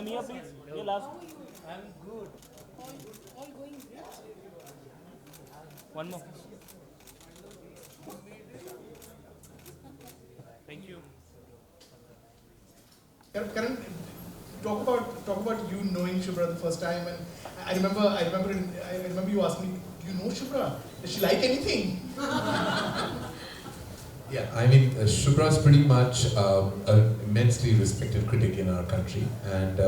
And here, please. Here, last. I'm good. All going great. One more. Thank you. Karan, talk about you knowing Shubhra the first time, and I remember you asked me, do you know Shubhra? Does she like anything? Yeah, I mean, Shubhra is pretty much an immensely respected critic in our country, and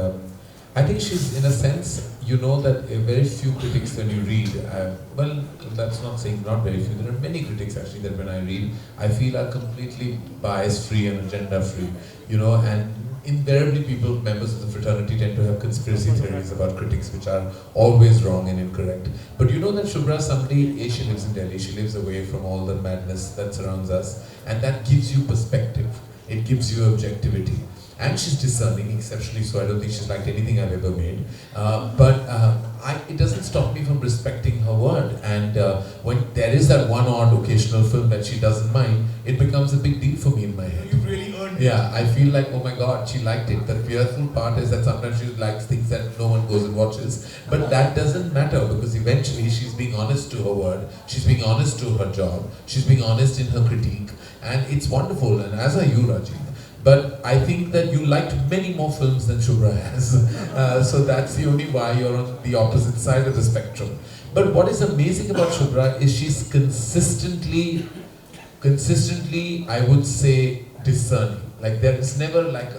I think she's, in a sense, you know that very few critics when you read, well, that's not saying not very few, there are many critics actually that when I read, I feel are completely bias-free and agenda-free, you know, and invariably people, members of the fraternity, tend to have conspiracy theories about critics which are always wrong and incorrect. But you know that Shubhra is somebody, A, she lives in Delhi, she lives away from all the madness that surrounds us, and that gives you perspective, it gives you objectivity. And she's discerning, exceptionally so. I don't think she's liked anything I've ever made. It doesn't stop me from respecting her word. And when there is that one odd occasional film that she doesn't mind, it becomes a big deal for me in my head. You've really earned it. Yeah, I feel like, oh my God, she liked it. The fearful part is that sometimes she likes things that no one goes and watches. But that doesn't matter because eventually she's being honest to her word, she's being honest to her job, she's being honest in her critique. And it's wonderful, and as are you, Rajiv. But I think that you liked many more films than Shubhra has. So that's the only why you're on the opposite side of the spectrum. But what is amazing about Shubhra is she's consistently, I would say, discerning. Like there is never like,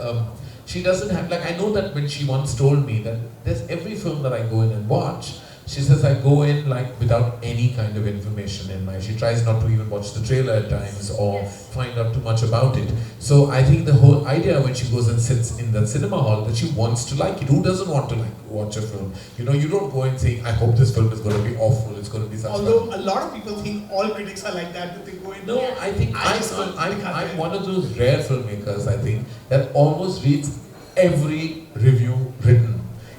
she doesn't have, like I know that when she once told me that there's every film that I go in and watch, she says I go in like without any kind of information in mind. She tries not to even watch the trailer at times or find out too much about it. So I think the whole idea when she goes and sits in that cinema hall that she wants to like it. Who doesn't want to watch a film? You know, you don't go and saying, I hope this film is going to be awful, it's going to be such Although fun. a lot of people think all critics are like that they go in. No, I think I'm one of those rare filmmakers, I think, that almost reads every review written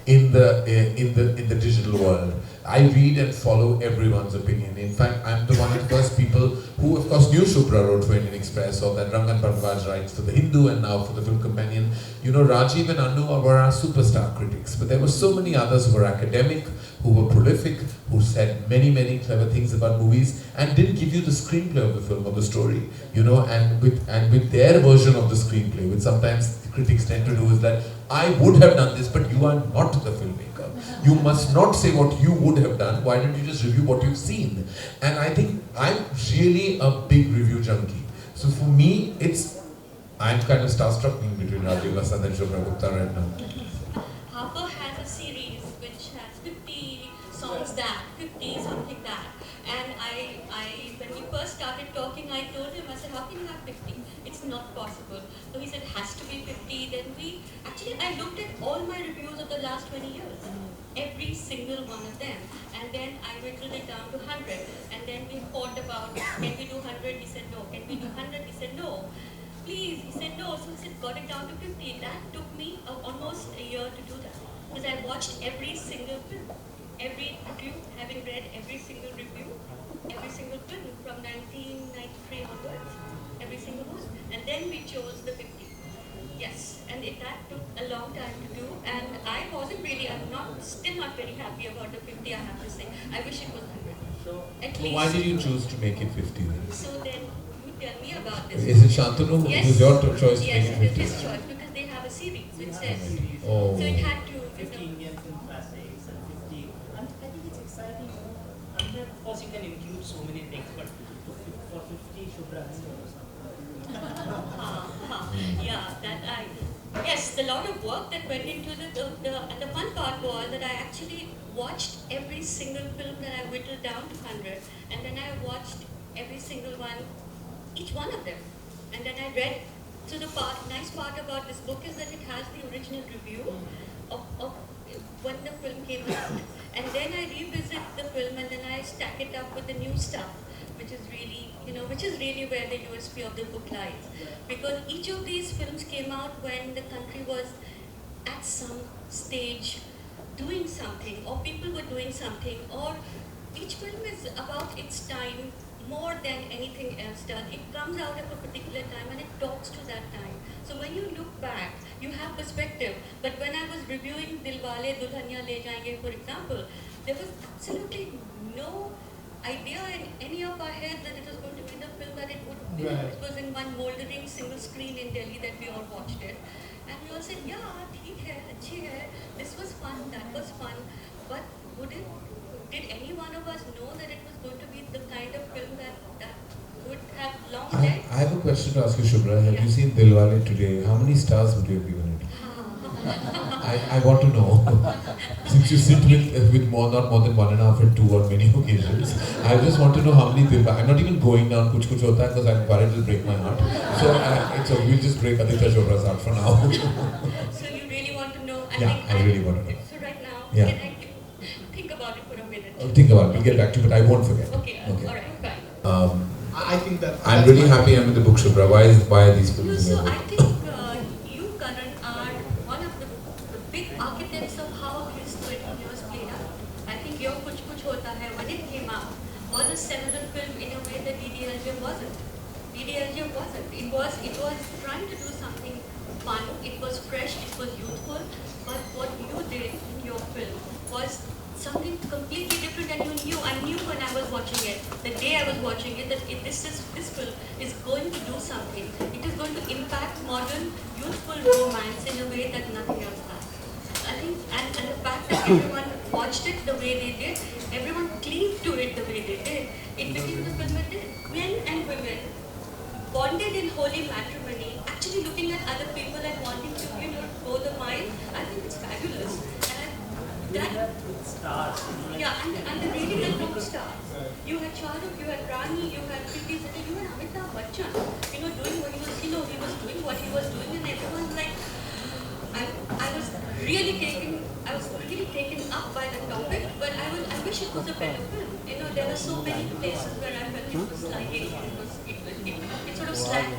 in the digital world. I read and follow everyone's opinion. In fact, I'm the one of the first people who, of course, knew Shubhra wrote for Indian Express, or that Rangan Bharadwaj writes for The Hindu and now for the Film Companion. You know, Rajiv and Anu were our superstar critics, but there were so many others who were academic, who were prolific, who said many, many clever things about movies and didn't give you the screenplay of the film or the story, you know, and with their version of the screenplay, which sometimes the critics tend to do is that I would have done this, but you are not the filmmaker. You must not say what you would have done. Why don't you just review what you've seen? And I think I'm really a big review junkie. So for me, I'm kind of starstruck being between Rajiv Vasant and Shubhra Gupta right now. Harper has a series which has 50 songs that, 50 something that. And when we first started talking, I told him, I said, how can you have 50? It's not possible. So he said, it has to be 50. Then I looked at all my reviews of the last 20 years. Every single one of them. And then I whittled it down to 100. And then we fought about, can we do 100? He said no. Can we do 100? He said no. Please, he said no. So he said, got it down to 50. That took me almost a year to do that. Because I watched every single film. Every review, having read every single review, every single film from 1993 onwards, every single one. And then we chose the 50. Yes, and that took a long time to do, and I'm still not very happy about the 50, I have to say. I wish it was 100. So, at least. why did you choose to make it 50 then? So then, you tell me about this. Is it Shantanu? Yes. It was your choice to Yes, make it it 50? is his choice, because they have a series which says. Oh. So it had to, 50 Indian film classics and 50. And I think it's exciting. 100, of course, you can include so many things, but for 50, Shubhra has to do something. Yes, the lot of work that went into and the fun part was that I actually watched every single film that I whittled down to 100, and then I watched every single one, each one of them, and then I read. So the nice part about this book is that it has the original review of when the film came out, and then I revisit the film and then I stack it up with the new stuff, which is really where the USP of the book lies. Because each of these films came out when the country was at some stage doing something, or people were doing something, or each film is about its time more than anything else does. It comes out at a particular time and it talks to that time. So when you look back, you have perspective. But when I was reviewing Dilwale Dulhania Le Jayenge, for example, there was absolutely no idea in any of our heads that it was going to be the film that it would be. Right. It was in one moldering single screen in Delhi that we all watched it. And we all said, yeah, theek hai, achhi hai, this was fun, that was fun. But did any one of us know that it was going to be the kind of film that would have long legs? I have a question to ask you, Shubhra. Have you seen Dilwale today? How many stars would you have given it? I want to know. Since you sit with not more than 1.5 and 2 on many occasions, I just want to know how many Dilwale. I'm not even going down kuch kuch hota because I'm worried it'll break my heart. So we'll just break Aditya Chopra's heart for now. So you really want to know? I really want to know. So right now, Yeah. can I think about it for a minute? Think about it. We'll get back to you, but I won't forget. Okay. Alright, fine. I think that I'm that's really fine. happy I'm with the book, Shubhra. Why are these No, films in so your book? I think you, Karan, are one of the big architects of how his 20 years played out. I think your Kuch Kuch Hota Hai, when it came out, was a seminal film in a way that DDLJ wasn't. DDLJ wasn't. It was trying to do something fun, it was fresh, it was youthful, but what you did in your film was something completely different, and I knew when I was watching it, the day I was watching it, that this film is going to do something. It is going to impact modern youthful romance in a way that nothing else has. I think, and the fact that everyone watched it the way they did, everyone cleaved to it the way they did, it became the film that did. Men and women bonded in holy matrimony, actually looking at other people and wanting to, go the mile. I think it's fabulous. And Stars. yeah, and the really good stars. You had Shahrukh, you had Rani, you had Preeti Zinta, you had Amitabh Bachchan, doing what he was, he was doing what he was doing, and everyone's like, I was really taken up by the topic, but I wish it was a better film. There were so many places where I felt it was sliding, it sort of slacked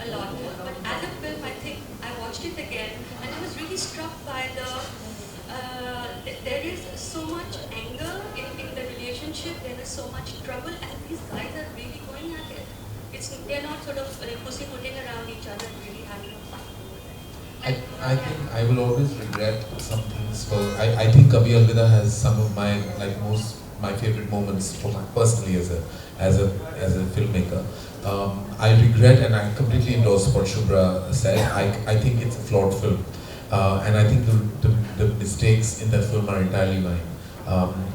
a lot. But as a film, I think I watched it again, and I was really struck by there is so much anger in the relationship, there is so much trouble, and these guys are really going at it. They're not sort of pussyfooting around each other, really having a fun. I think I will always regret some things. I think Kabhi Alvida has some of my my favorite moments for my personally as a filmmaker. I regret, and I completely endorse what Shubhra said. I think it's a flawed film. And I think the mistakes in that film are entirely mine.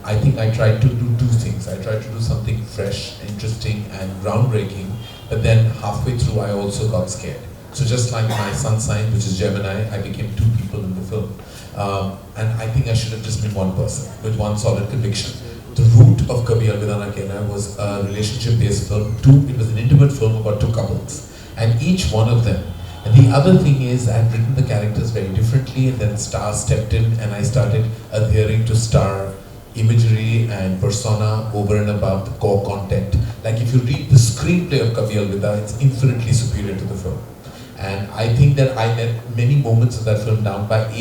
I think I tried to do two things. I tried to do something fresh, interesting, and groundbreaking, but then halfway through I also got scared. So just like my sun sign, which is Gemini, I became two people in the film. And I think I should have just been one person with one solid conviction. The root of Kabhi Alvida Na Kehna was a relationship-based film. It was an intimate film about two couples, and each one of them. And the other thing is, I had written the characters very differently, and then stars stepped in, and I started adhering to star imagery and persona over and above the core content. Like if you read the screenplay of Kabhi Alvida, it's infinitely superior to the film. And I think that I let many moments of that film down by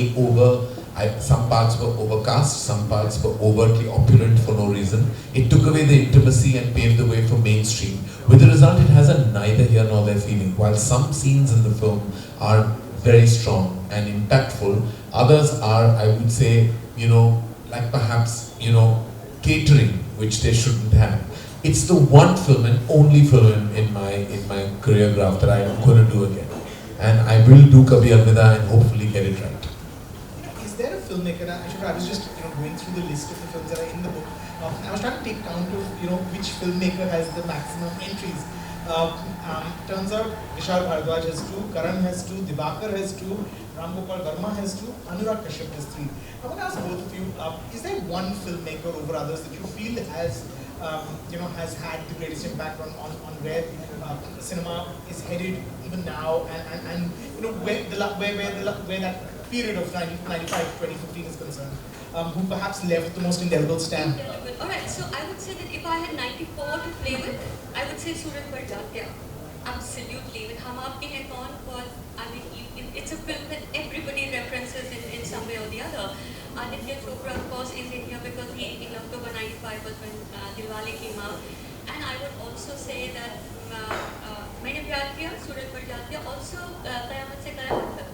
some parts were overcast, some parts were overtly opulent for no reason. It took away the intimacy and paved the way for mainstream. With the result, it has a neither here nor there feeling. While some scenes in the film are very strong and impactful, others are, I would say, like perhaps, catering, which they shouldn't have. It's the one film and only film in my career graph that I'm going to do again. And I will do Kabhi Alvida and hopefully get it right. Is there a filmmaker? I was just going through the list of the films that are in the book. I was trying to take count of which filmmaker has the maximum entries. Turns out Vishal Bhardwaj has 2, Karan has 2, Dibakar has 2, Ram Gopal Verma has 2, Anurag Kashyap has 3. I want to ask both of you: is there one filmmaker over others that you feel has had the greatest impact on where cinema is headed even now, and where that period of 1995 2015 is concerned, who perhaps left the most indelible stamp? Alright, so I would say that if I had 94 to play with, I would say Suraj Bajajia. Absolutely. With Hum Aapke Hain Kaun was, it's a film that everybody references in some way or the other. Aditya Chopra, of course, is in here because in October 95 was when Dilwale came out. And I would also say that Maine Pyar Kiya, Suraj Bajajia, also Qayamat Se Qayamat Tak.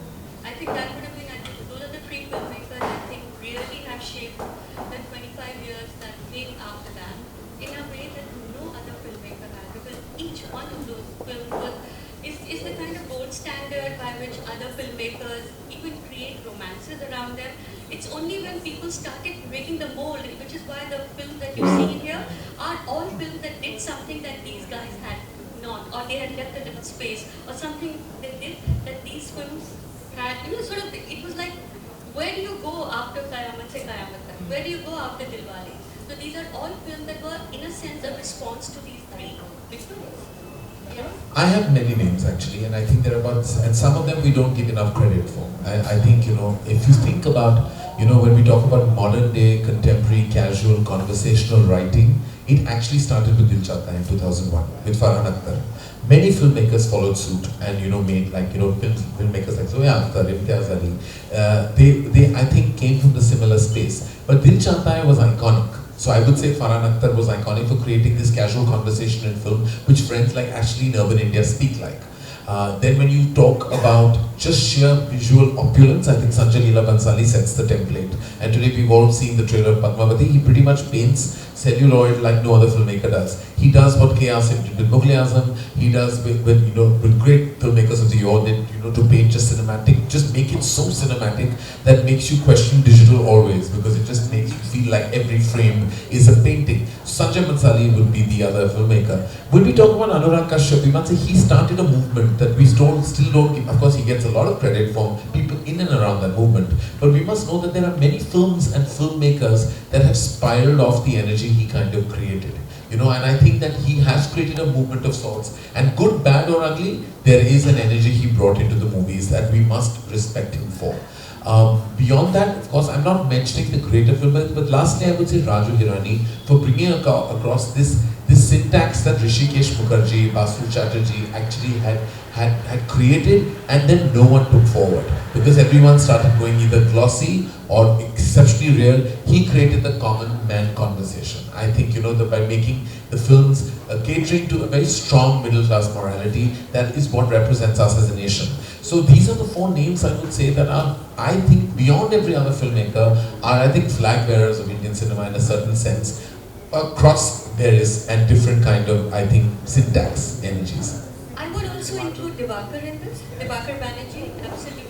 I think that would have been, I think those are the three filmmakers I think really have shaped the 25 years that came after that in a way that no other filmmaker has, because each one of those films is the kind of gold standard by which other filmmakers even create romances around them. It's only when people started breaking the mold, which is why the films that you see in here are all films that did something that these guys had not, or they had left a little space, or something they did that these films had, sort of, it was like, where do you go after Qayamat Se Qayamat Tak? Where do you go after Dilwale? So these are all films that were, in a sense, a response to these three big films. Yeah. I have many names actually, and I think there are about, and some of them we don't give enough credit for. I think, if you think about, when we talk about modern day, contemporary, casual, conversational writing, it actually started with Dil Chahta Hai in 2001 with Farhan Akhtar. Many filmmakers followed suit and made filmmakers like Zoya Akhtar, Imtiaz Ali. They I think came from the similar space. But Dil Chahta Hai was iconic. So I would say Farhan Akhtar was iconic for creating this casual conversation in film, which friends like Ashley in urban India speak like. Then when you talk about just sheer visual opulence, I think Sanjay Leela Bhansali sets the template. And today we've all seen the trailer of Padmavati. He pretty much paints celluloid like no other filmmaker does. He does what K. Asim did with Mughal-e-Azam. He does with great filmmakers of the York, to paint just cinematic, just make it so cinematic that makes you question digital always, because it just makes you feel like every frame is a painting. Sanjay Bhansali would be the other filmmaker. When we talk about Anurag Kashyap, we must say he started a movement that we still don't give. Of course, he gets a lot of credit from people in and around that movement, but we must know that there are many films and filmmakers that have spiraled off the energy he kind of created. And I think that he has created a movement of sorts, and good, bad or ugly, there is an energy he brought into the movies that we must respect him for. Beyond that, of course, I'm not mentioning the greater filmmakers, but lastly I would say Raju Hirani for bringing across this syntax that Rishikesh Mukherjee, Basu Chatterjee actually had created, and then no one took forward, because everyone started going either glossy or exceptionally real. He created the common man conversation. I think by making the films catering to a very strong middle class morality, that is what represents us as a nation. So these are the four names I would say that are, I think, beyond every other filmmaker, are I think flag bearers of Indian cinema in a certain sense, across various and different kind of, I think, syntax energies. I would also include Diwakar in this, Diwakar Banerjee, absolutely,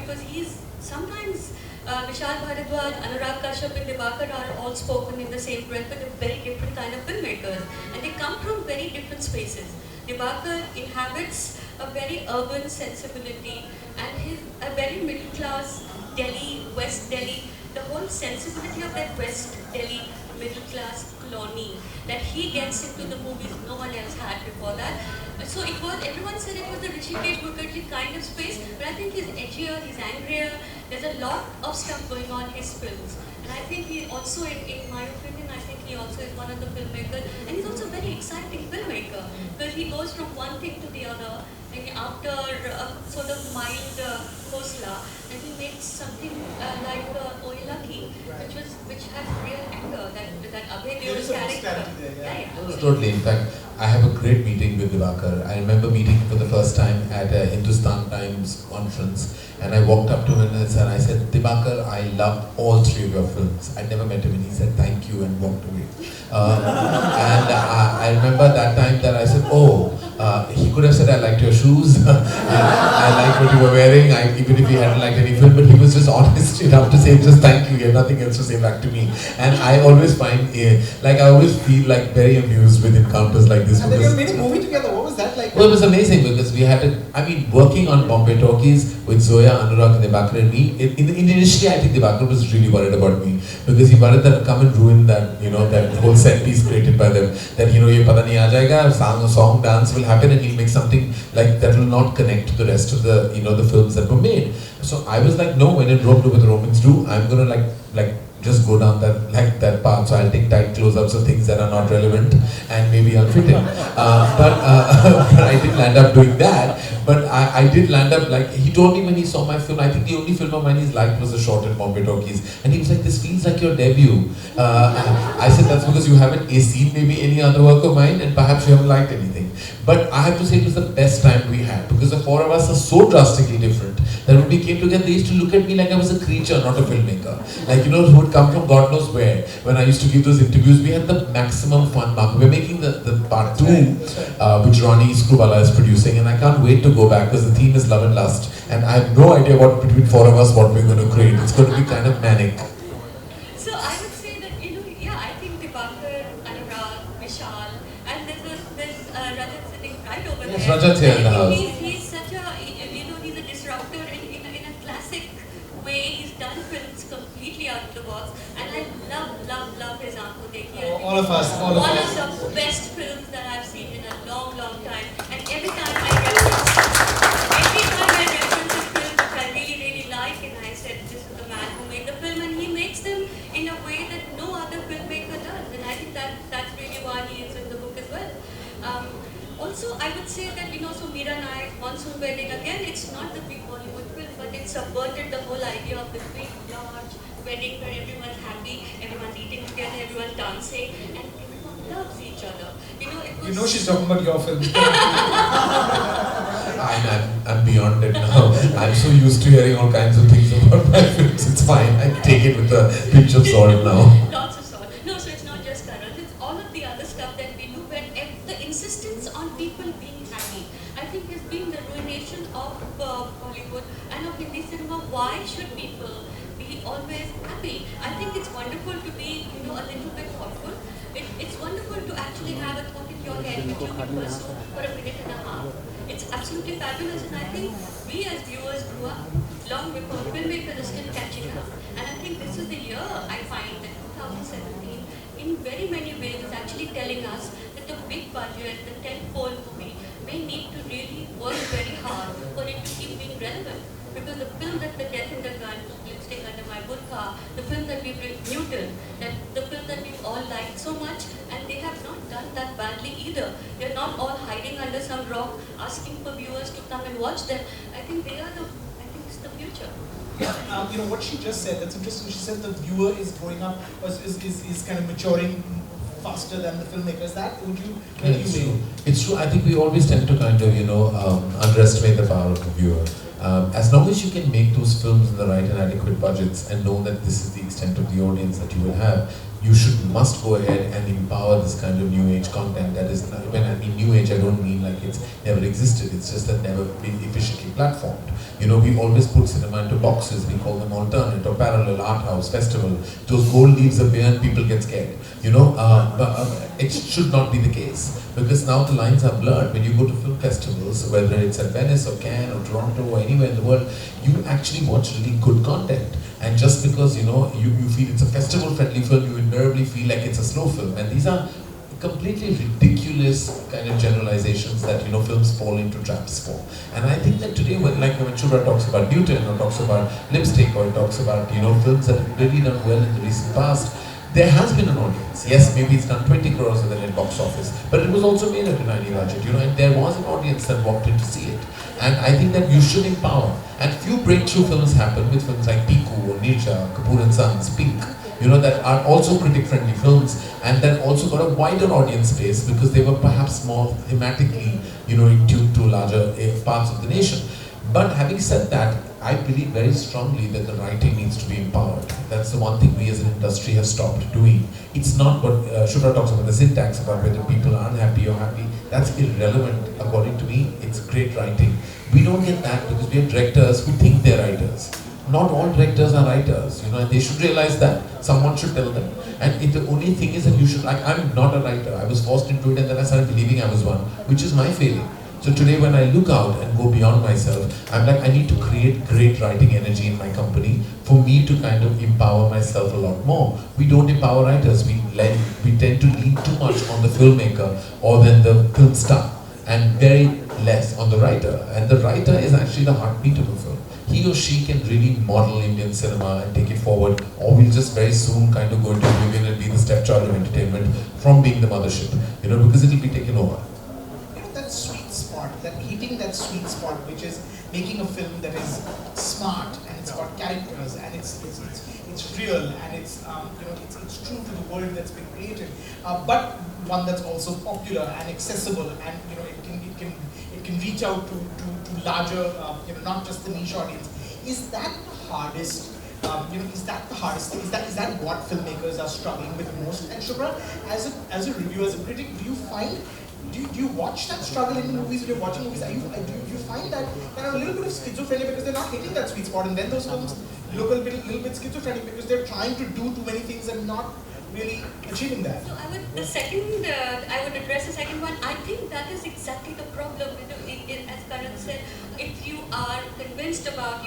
because he's sometimes Vishal Bharadwaj, Anurag Kashyap and Diwakar are all spoken in the same breath, but they're very different kind of filmmakers, and they come from very different spaces. Diwakar inhabits a very urban sensibility, and a very middle class Delhi, West Delhi, the whole sensibility of that West Delhi middle class colony that he gets into the movies no one else had before that. So it was, everyone said it was the Rishikesh Mukherjee kind of space, but I think he's edgier, he's angrier, there's a lot of stuff going on in his films. And I think he also, in my opinion, I think he also is one of the filmmakers, and he's also a very exciting filmmaker, because he goes from one thing to the other, and after a sort of mild Khosla, and he makes something like Oye Lucky, which has real anger, that Abhay Deol's character. Yeah. Totally. In fact, I have a great meeting with Diwakar. I remember meeting him for the first time at a Hindustan Times conference, and I walked up to him and I said, Diwakar, I loved all three of your films. I never met him, and he said thank you and walked away. And I remember that time that I said, he could have said, I liked your shoes, I liked what you were wearing, even if he hadn't liked any film, but he was just honest enough to say just thank you, he had nothing else to say back to me. And I always find, I always feel like very amused with encounters like this. And then you made a movie together, what was that like? Well, it was amazing because we had working on Bombay Talkies with Zoya, Anurag, Diwakar and me, initially I think Diwakar was really worried about me, because he worried that I'd come and ruin that, that whole set piece created by them, that, ye pata nahi aa jayega, song, dance will happen, and he'll make something like that will not connect to the rest of the, the films that were made. So I was like, no, when in Rome do what the Romans do, I'm gonna like just go down that path. So I'll take tight close-ups of things that are not relevant, and maybe I'll fit in. But I didn't land up doing that. But I did land up, he told me when he saw my film, I think the only film of mine he's liked was the short at Bombay Talkies. And he was like, this feels like your debut. I said, that's because you haven't seen maybe any other work of mine, and perhaps you haven't liked anything. But I have to say it was the best time we had, because the four of us are so drastically different that when we came together, they used to look at me like I was a creature, not a filmmaker. Like, who would come from God knows where. When I used to give those interviews, we had the maximum fun. We're making the part 2, which Ronnie Screwballa is producing, and I can't wait to go back because the theme is love and lust. And I have no idea what between 4 of us what we're going to create. It's going to be kind of manic. So I would say that, yeah, I think Dibakar, Anurag, Vishal, and there's Rajat sitting right over Yes, there. Rajat's here in the house. He's such a, he's a disruptor in a classic way. He's done films completely out of the box, and I love his Aankhon Dekhi. All of us. One of the best films that I've seen in a long time, and every time I reference a film which I really like, and I said this is the man who made the film, and he makes them in a way that no other filmmaker does, and I think that's really why he is in the book as well. Also, I would say that, so Meera Naik, Monsoon Wedding, again, it's not the big Bollywood film, but it subverted the whole idea of the big, large wedding where everyone's happy, everyone's eating together, everyone's dancing, and everyone loves each other. It was... She's talking about your film. I'm beyond it now. I'm so used to hearing all kinds of things about my films. It's fine. I take it with a pinch of salt now. Lots of salt. No, so it's not just Karan. It's all of the other stuff that we do where the insistence on people being happy, I think, has been the ruination of Bollywood and of Hindi cinema. Why should people be always happy? I think it's wonderful to be, a little bit thoughtful. It's wonderful to actually have a thought in your head which you can pursue for a minute and a half. It's absolutely fabulous, and I think we as viewers grew up long before filmmakers are still catching up. And I think this is the year I find that 2017, in very many ways, is actually telling us that the big budget, the tentpole movie, may need to really work very hard for it to keep being relevant. Because the film that The Death in the Gun, Lipstick Under My Burqa, the film that we bring Newton, the film that we've all liked so much, and they have not done that badly either. They're not all hiding under some rock asking for viewers to come and watch them. I think it's the future. Yeah, what she just said, that's interesting. She said the viewer is growing up, is kind of maturing faster than the filmmakers. It's true. I think we always tend to kind of, underestimate the power of the viewer. As long as you can make those films in the right and adequate budgets and know that this is the extent of the audience that you will have, you must go ahead and empower this kind of new age content that is, when I mean new age, I don't mean like it's never existed, it's just that never been efficiently platformed. We always put cinema into boxes, we call them alternate or parallel, art house, festival. Those gold leaves appear and people get scared. It should not be the case, because now the lines are blurred. When you go to film festivals, whether it's at Venice or Cannes or Toronto or anywhere in the world, you actually watch really good content. And just because you feel it's a festival-friendly film, you invariably feel like it's a slow film. And these are completely ridiculous kind of generalizations that films fall into traps for. And I think that today, when Shubhra talks about Newton or talks about Lipstick or talks about films that have really done well in the recent past, there has been an audience. Yes, maybe it's done 20 crores at the net box office, but it was also made at a tiny budget, and there was an audience that walked in to see it. And I think that you should empower. And few breakthrough films happen with films like Piku or Nirja, Kapoor and Sons, Pink, that are also critic-friendly films and that also got a wider audience space because they were perhaps more thematically, in tune to larger parts of the nation. But having said that, I believe very strongly that the writing needs to be empowered. That's the one thing we as an industry have stopped doing. It's not what Shubhra talks about, the syntax about whether people are unhappy or happy. That's irrelevant. According to me, it's great writing. We don't get that because we have directors who think they're writers. Not all directors are writers, and they should realize that. Someone should tell them. And the only thing is that you should, I'm not a writer. I was forced into it and then I started believing I was one, which is my failing. So today when I look out and go beyond myself, I'm like, I need to create great writing energy in my company for me to kind of empower myself a lot more. We don't empower writers. We tend to lean too much on the filmmaker or then the film star and very less on the writer. And the writer is actually the heartbeat of a film. He or she can really model Indian cinema and take it forward, or we'll just very soon kind of go into oblivion and be the stepchild of entertainment from being the mothership, because it'll be taken over. That sweet spot, hitting that sweet spot, which is making a film that is smart and it's got characters and it's real and it's true to the world that's been created, but one that's also popular and accessible, and it can reach out to larger, not just the niche audience. Is that the hardest? Is that the hardest thing? Is that what filmmakers are struggling with most? And Shubhra, as a reviewer, as a critic, do you watch that struggle in the movies when you're watching movies? Do you find that they're a little bit of schizophrenia because they're not hitting that sweet spot, and then those films look a little bit schizophrenic because they're trying to do too many things and not really achieving that? So I would address the second one. I think that is exactly the problem. As Karan said, if you are convinced about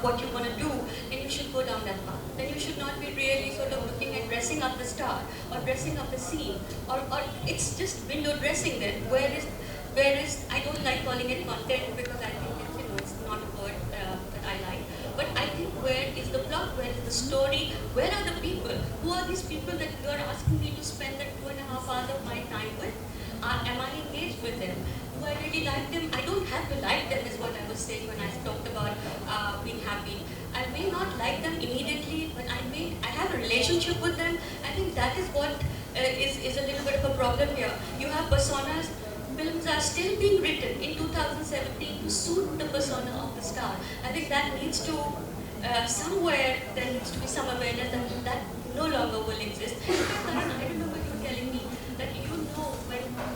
what you want to do, then you should go down that path. Then you should not be really sort of looking at dressing up the star or dressing up the scene, or it's just window dressing then. Whereas I don't like calling it content because I think it's not a word that I like. But I think where is the plot? Where is the story? Where are the people? Who are these people that you are asking me to spend that 2.5 hours of my time with? Am I engaged with them? Do I really like them? I don't have to like them, is what I was saying when I talked about being happy. I may not like them immediately, but I have a relationship with them. I think that is what is a little bit of a problem here. You have personas. Films are still being written in 2017 to suit the persona of the star. I think that needs to, somewhere there needs to be some awareness that no longer will exist. Karan, I remember you telling me that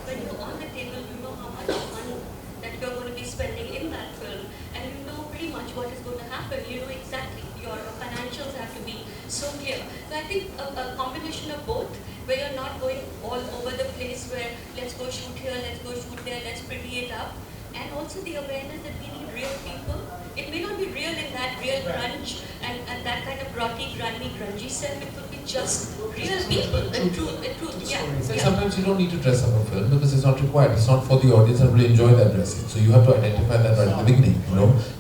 when you're on the table, you know how much money that you're going to be spending in that film, and you know pretty much what is going to happen. You know exactly, your financials have to be so clear. So I think a combination of both, where you're not going all over the place, where let's go shoot here, let's go shoot there, let's pretty it up, and also the awareness that we need real people. It may not be real in that real grunge and that kind of grungy sense. It could be just real people, the truth. Yeah. Sometimes you don't need to dress up a film because it's not required. It's not for the audience that will enjoy that dressing. So you have to identify that right at the beginning.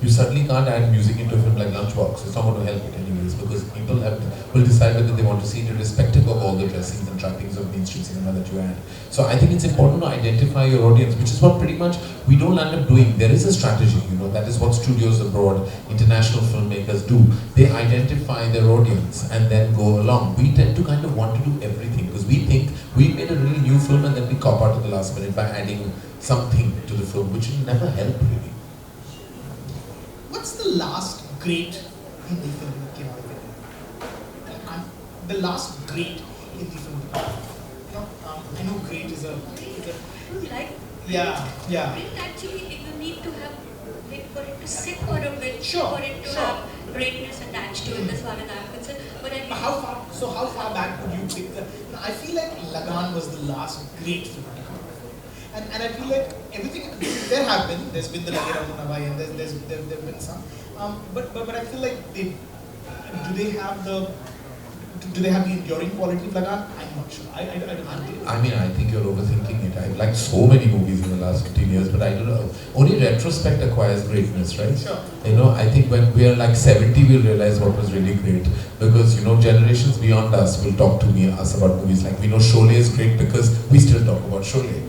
You certainly can't add music into a film like Lunchbox. It's not going to help it anyways, because people will decide whether they want to see it irrespective of all the dressings and trappings of mainstream cinema that you add. So I think it's important to identify your audience, which is what pretty much we don't end up doing. There is a strategy, that is what studios abroad, international filmmakers do. They identify their audience and then go along. We tend to kind of want to do everything because we think we made a really new film and then we cop out at the last minute by adding something to the film, which will never help really. What's the last great Hindi film that came out of India? The last great Hindi film that came out of India. I know great is a yeah. Great actually, you need to have, for it to sit for a bit, Sure, for it to have greatness attached to it, as far as I'm concerned. But how far back would you pick the? I feel like Lagan was the last great film. And I feel like everything, there's been the Lage Ramunavai and there've been some, but I feel like do they have the enduring quality of Lagan? I'm not sure. I don't know. I think you're overthinking it. I've liked so many movies in the last 15 years, but I don't know. Only retrospect acquires greatness, right? Sure. I think when we are like 70, we'll realize what was really great. Because, generations beyond us will talk to us about movies. Like, we know Sholay is great because we still talk about Sholay.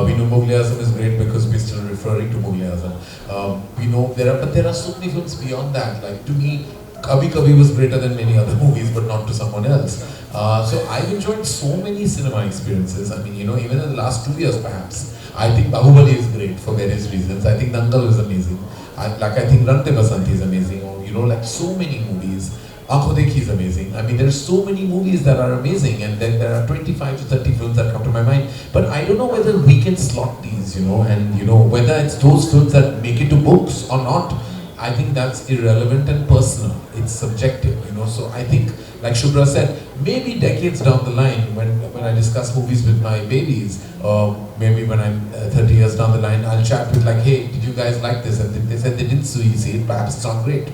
We know Mughal Azam is great because we're still referring to Mughal Azam. We know there are so many films beyond that. Like, to me, Kabhi Kabhi was greater than many other movies, but not to someone else. So I've enjoyed so many cinema experiences. Even in the last 2 years perhaps. I think Bahubali is great for various reasons. I think Dangal is amazing. I think Rante Basanti is amazing. Or, so many movies. Aankho Dekhi is amazing. There are so many movies that are amazing, and then there are 25 to 30 films that come to my mind. But I don't know whether we can slot these, and whether it's those films that make it to books or not. I think that's irrelevant and personal. It's subjective, So I think, like Shubhra said, maybe decades down the line, when I discuss movies with my babies, or maybe when I'm 30 years down the line, I'll chat with hey, did you guys like this? And they said they didn't see it, perhaps it's not great.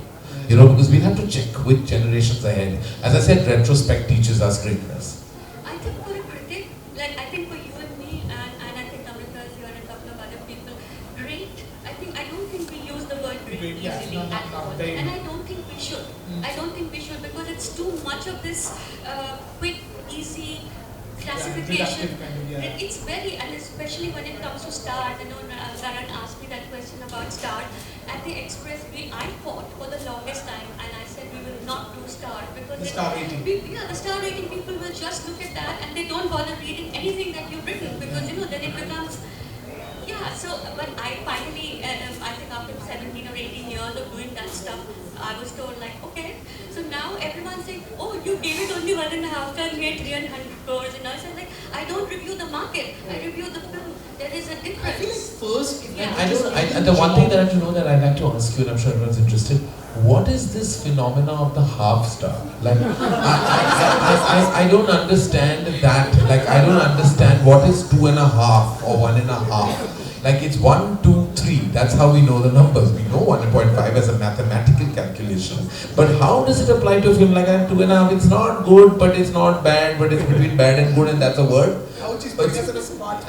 Because we have to check with generations ahead. As I said, retrospect teaches us greatness. I think for a critic, I think for you and me, and I think Amrita is here and a couple of other people, great, I don't think we use the word great easily at all. And I don't think we should. I don't think we should, because it's too much of this quick, easy classification. It's very, and especially when it comes to stars. Karan asked me that question about stars. At the Express, I fought for the longest time, and I said we will not 2 stars, because The star rating. the star rating, people will just look at that and they don't bother reading anything that you've written, because then it becomes, so when I finally, I think after 17 or 18 years of doing that stuff, I was told like, okay, so now everyone's saying, oh, you gave it only 1.5 stars, made 300 crores, and I said like, I don't review the market, I review the film. There is a difference. I feel like first, The one thing that I have to know that I'd like to ask you, and I'm sure everyone's interested, what is this phenomena of the half star? Like, I don't understand that. Like, I don't understand what is 2.5 or 1.5. Like, it's 1, 2, 3. That's how we know the numbers. We know 1.5 as a mathematical calculation. But how does it apply to a film like that? 2.5, it's not good, but it's not bad, but it's between bad and good, and that's a word.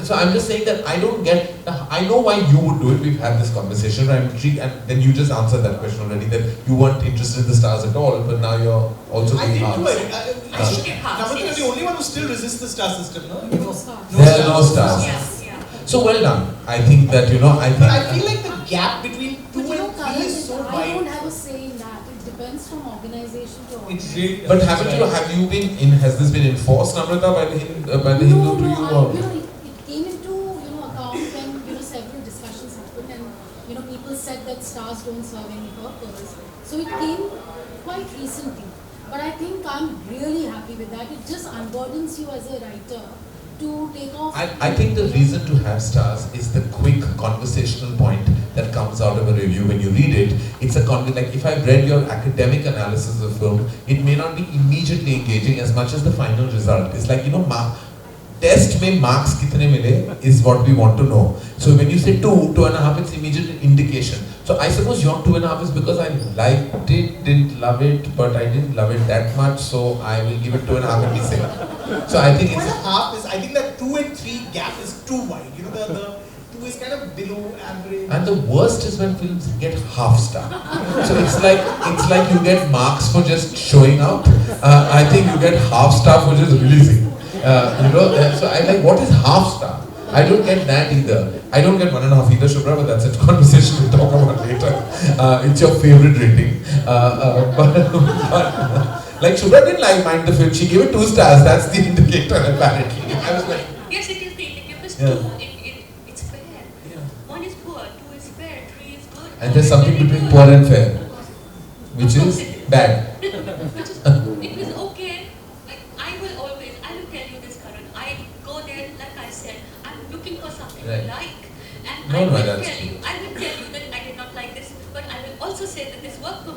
So I'm just saying that I don't get, I know why you would do it, we've had this conversation, I'm intrigued, and then you just answered that question already, that you weren't interested in the stars at all, but now you're also I doing did do halves. it. Namrata is the only one who still resists the star system, no? No stars. There are no stars. Yeah. So well done. I think that, But I feel like the gap between 2 But and 3 Karan, is so I don't wide. have a say in that. It depends from organization to It's organization. really But have you been in, has this been enforced, Namrata, by the Hindu to you? Or? It came into account when several discussions happened, and people said that stars don't serve any purpose. So it came quite recently. But I think I'm really happy with that. It just unburdens you as a writer to take off. I think the reason to have stars is the quick conversational point that comes out of a review when you read it. It's a like if I've read your academic analysis of film, it may not be immediately engaging as much as the final result. It's like, test mein marks kitne mile is what we want to know. So when you say 2, 2.5, it's immediate indication. So I suppose your 2.5 is because I liked it, didn't love it, but I didn't love it that much, so I will give it 2.5 and be safe. So I think it's 2.5 is, I think that 2 and 3 gap is too wide. The 2 is kind of below average. and the worst is when films get half star. So it's like you get marks for just showing up. I think you get half star for just releasing. So I'm like, what is half star? I don't get that either. I don't get 1.5 either, Shubhra, but that's a conversation we'll talk about later. It's your favorite rating. Like Shubhra didn't mind the film. She gave it 2 stars. That's the indicator, apparently. I was like, Yes, it is the indicator, because 2, it's fair. 1 is poor, 2 is fair, 3 is good. and there's something between poor and fair, which is bad. It was okay. Like, I will tell you this, Karan. I go there, like I said, I'm looking for something Right. I like. And No, I no, will that's tell true. you, that I did not like this, but I will also say that this worked for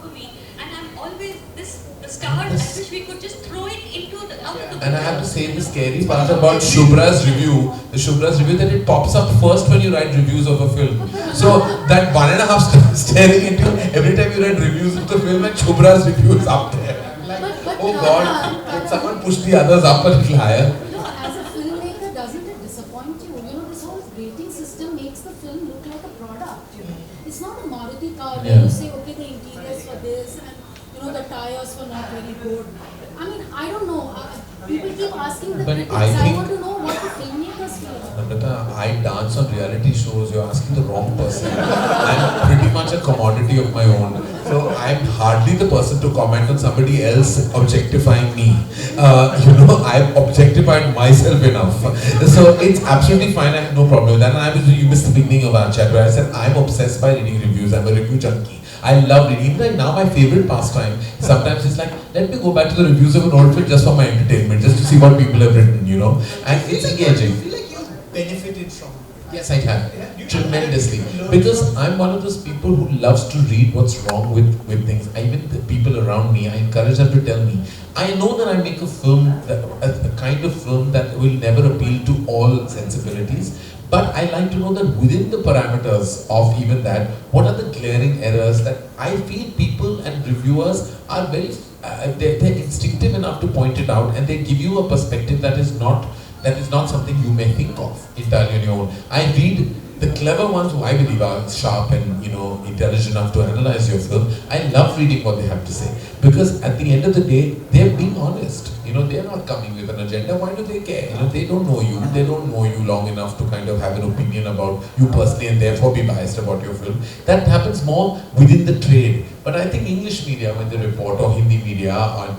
me, and I'm always, the stars, I wish we could just throw it into the, out of the And I have to say the scary part about Shubhra's review, that it pops up first when you write reviews of a film. So that 1.5 stars staring at you every time you write reviews of the film, and Shubhra's review is up there. But Oh God, can someone push the others up a little higher? As a filmmaker, doesn't it disappoint you? This whole rating system makes the film look like a product. It's not a Maruti car where Yeah. you say, okay, the interiors for this, and the tires were not very good. I mean, I don't know. People keep asking the But critics. I I think- want to know what the filmmakers feel. Namrata, I dance on reality shows. You're asking the wrong person. I'm pretty much a commodity of my own. So I'm hardly the person to comment on somebody else objectifying me. I've objectified myself enough. So it's absolutely fine. I have no problem with that. And you missed the beginning of our chat where I said I'm obsessed by reading reviews. I'm a review junkie. I love reading. Even like now, my favorite pastime sometimes is like, let me go back to the reviews of an old film just for my entertainment, just to see what people have written, and it's engaging. I feel like you've benefited from it. Yes, I have. Yeah. Tremendously. Because I'm one of those people who loves to read what's wrong with things. Even the people around me, I encourage them to tell me. I know that I make a film, a kind of film that will never appeal to all sensibilities. But I like to know that within the parameters of even that, what are the glaring errors that I feel people and reviewers are very, they're instinctive enough to point it out, and they give you a perspective that is not something you may think of entirely on your own. I read the clever ones who I believe are sharp and intelligent enough to analyze your film. I love reading what they have to say, because at the end of the day, they're being honest. They're not coming with an agenda. Why do they care? They don't know you. They don't know you long enough to kind of have an opinion about you personally and therefore be biased about your film. That happens more within the trade. But I think English media, when they report, or Hindi media,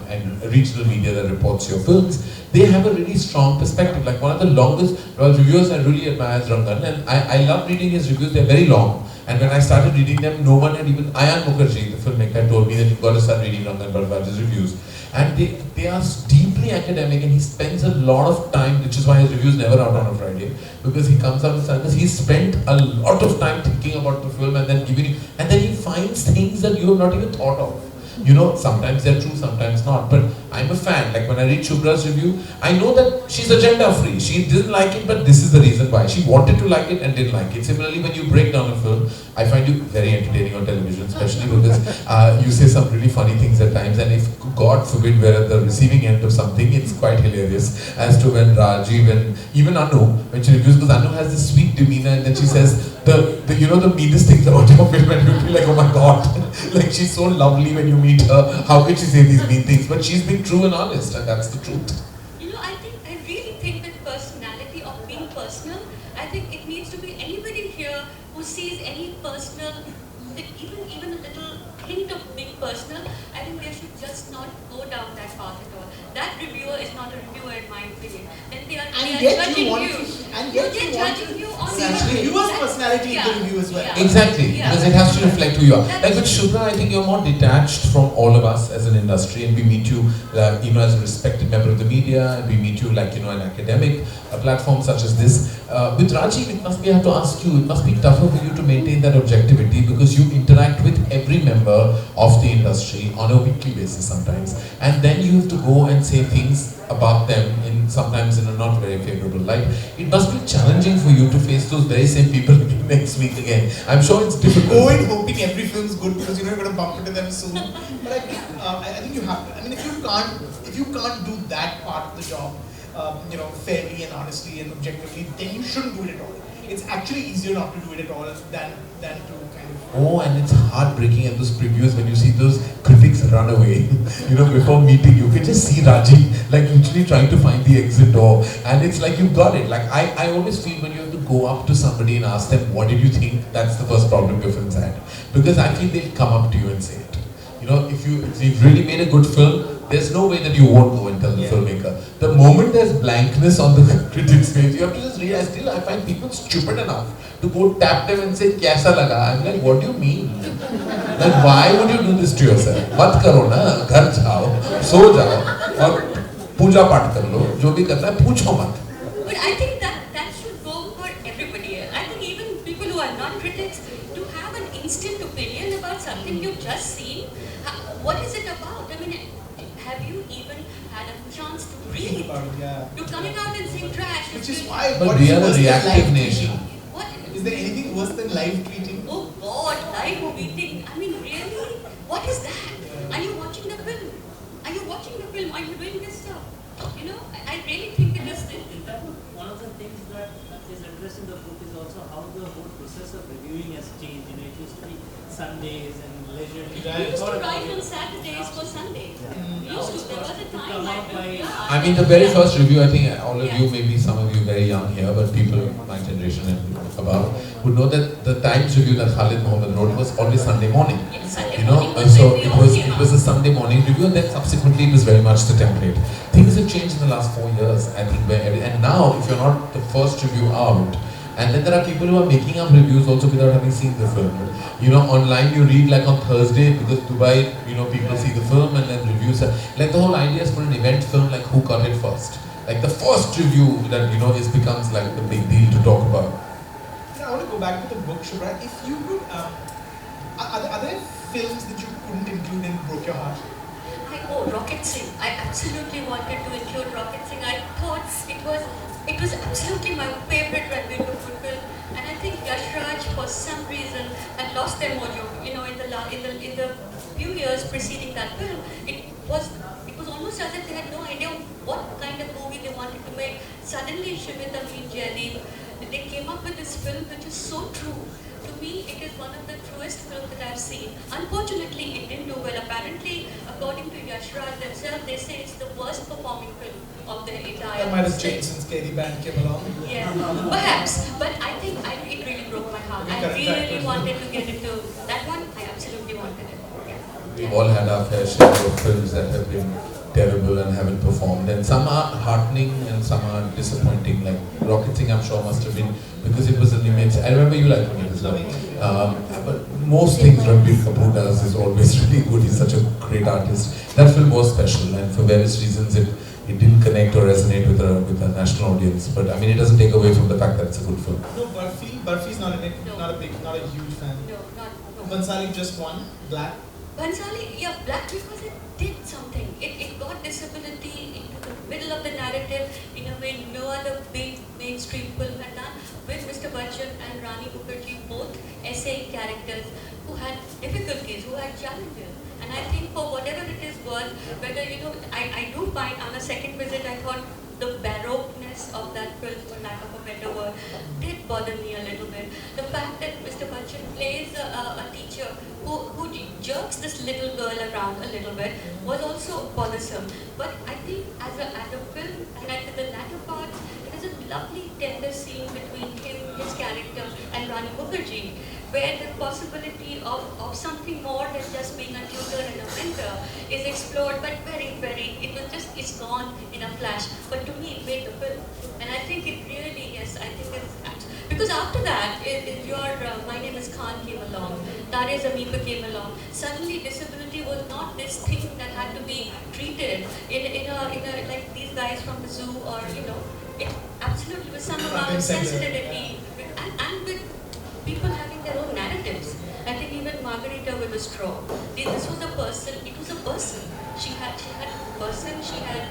and regional media that reports your films, they have a really strong perspective. Like one of the longest reviewers I really admire is Rangan, and I love reading his reviews. They're very long. And when I started reading them, no one had even, Ayan Mukherjee, the filmmaker, told me that you've got to start reading Rangan Bharadwaj's reviews. And they are deeply academic, and he spends a lot of time, which is why his reviews never out on a Friday, because he comes out with because he spent a lot of time thinking about the film and then giving you, and then he finds things that you have not even thought of. You know, sometimes they're true, sometimes not. But I'm a fan. Like when I read Shubhra's review, I know that she's agenda free. She didn't like it, but this is the reason why. She wanted to like it and didn't like it. Similarly, when you break down a film, I find you very entertaining on television, especially because you say some really funny things at times. And if, God forbid, we're at the receiving end of something, it's quite hilarious. As to when Rajiv and even Anu, when she reviews, because Anu has this sweet demeanor, and then she says the you know, the meanest things about your film, and you'll be like, oh my God, like she's so lovely when you meet her. How could she say these mean things? But she's been true and honest, and that's the truth. You know, I really think that personality of being personal, I think it needs to be anybody here who sees any personal, like even a little hint of being personal, I think they should just not go down that path at all. That reviewer is not a reviewer in my opinion. Then they are judging you. And yet they're judging you on actually reviewer's personality in the review as well. Exactly, because it has to reflect who you are. Like with Shubhra, I think you're more detached from all of us as an industry, and we meet you, you know, as a respected member of the media, and we meet you like, you know, an academic platform such as this. With Rajiv, it must be, I have to ask you, it must be tougher for you to maintain that objectivity because you interact with every member of the industry on a weekly basis sometimes, and then you have to go and say things about them sometimes in a not very favorable light. It must be challenging for you to face those very same people next week again. I'm sure it's difficult. Go in hoping every film's good because you know you're going to bump into them soon. But I think you have to. I mean, if you can't do that part of the job, you know, fairly and honestly and objectively, then you shouldn't do it at all. It's actually easier not to do it at all than to kind of. Oh, and it's heartbreaking at those previews when you see those critics run away. You know, before meeting, you can just see Raji like literally trying to find the exit door, and it's like you've got it. Like I always feel when you have to go up to somebody and ask them, what did you think? That's the first problem your film's had, because I feel they'll come up to you and say it. You know, if you've really made a good film, there's no way that you won't go and tell the filmmaker. The moment there's blankness on the critic's face, you have to just realize, still I find people stupid enough to go tap them and say, "Kaisa laga?" I'm like, what do you mean? Like, why would you do this to yourself? Mat karo na, ghar jao, so jao, aur puja paठ kar lo, jo bhi karna hai, poocho mat. But I think that should go for everybody. I think even people who are not critics, to have an instant opinion about something you've just seen, what is it about? I mean, have you even had a chance to read? To coming out and saying trash? Which is why. But we are a reactive nation. What? Is there anything worse than live tweeting? Oh God, live tweeting. I mean, really? What is that? Are you watching the film? Are you watching the film? Are you doing this stuff? You know, I really think it is. In fact, one of the things that is interesting in the book is also how the whole process of reviewing has changed. You know, it used to be Sundays and leisure. We used to write on Saturdays for Sundays. We used to. There was a time like I mean, the very first review, I think all of you, maybe some of you very young here, but people of my generation and above would know that the Times review that Khalid Mohammed wrote was always Sunday morning. You know, so it was a Sunday morning review, and then subsequently it was very much the template. Things have changed in the last 4 years, I think, and now if you're not the first review out, and then there are people who are making up reviews also without having seen the film. You know, online you read like on Thursday because Dubai, you know, people see the film and then reviews. Like the whole idea is for an event film, like who got it first. Like the first review that, you know, becomes like the big deal to talk about. I want to go back to the book, Shubhra. If you could, are there films that you couldn't include and broke your heart? Rocket Singh. I absolutely wanted to include Rocket Singh. I thought it was absolutely my favorite Ranbir Kapoor film, and I think Yash Raj, for some reason, had lost their mojo. You know, in the few years preceding that film, it was almost as if they had no idea what kind of movie they wanted to make. Suddenly, Shivita and Jaideep, they came up with this film which is so true. To me, it is one of the truest films that I've seen. Unfortunately, it didn't do well. Apparently, according to Yash Raj themselves, they say it's the worst performing film of their entire. That might have changed since Scary Band came along. Yeah, perhaps. But I think it really broke my heart. I really wanted to get into that one. I absolutely wanted it. Yeah. We've all had our fair share of films that have been terrible and haven't performed, and some are heartening and some are disappointing. Like Rocket Singh, I'm sure must have been, because it was an image. I remember you liking it as well. But most things Ranbir Kapoor does is always really good. He's such a great artist. That film was special, and for various reasons it didn't connect or resonate with a national audience. But I mean, it doesn't take away from the fact that it's a good film. No, Barfi's not in it. No. Not a huge fan. No, not. No. Bansali just one. Black. Bansali, yeah, Black, because it did something. It got disability into the middle of the narrative in a way no other big mainstream film had done, with Mr. Bachchan and Rani Mukherjee, both essay characters who had difficulties, who had challenges. And I think for whatever it is worth, whether, I do find on a second visit, I thought the baroqueness of that film, for lack of a better word, did bother me a little bit. The fact that Mr. Bachchan plays a teacher who jerks this little girl around a little bit was also bothersome. But I think as a film, and at the latter part, there is a lovely tender scene between him, his character, and Rani Mukherjee, where the possibility of something more than just being a tutor and a mentor is explored, but it's gone in a flash. But to me, it made the film. And I think it really, yes, I think it's, because after that, My Name is Khan came along, Tare Zameen Pe came along, suddenly disability was not this thing that had to be treated in a like these guys from the zoo, or, it absolutely was some amount of sensitivity, and with people having their own narratives. I think even Margarita with a straw. This was a person. It was a person. She had a person. She had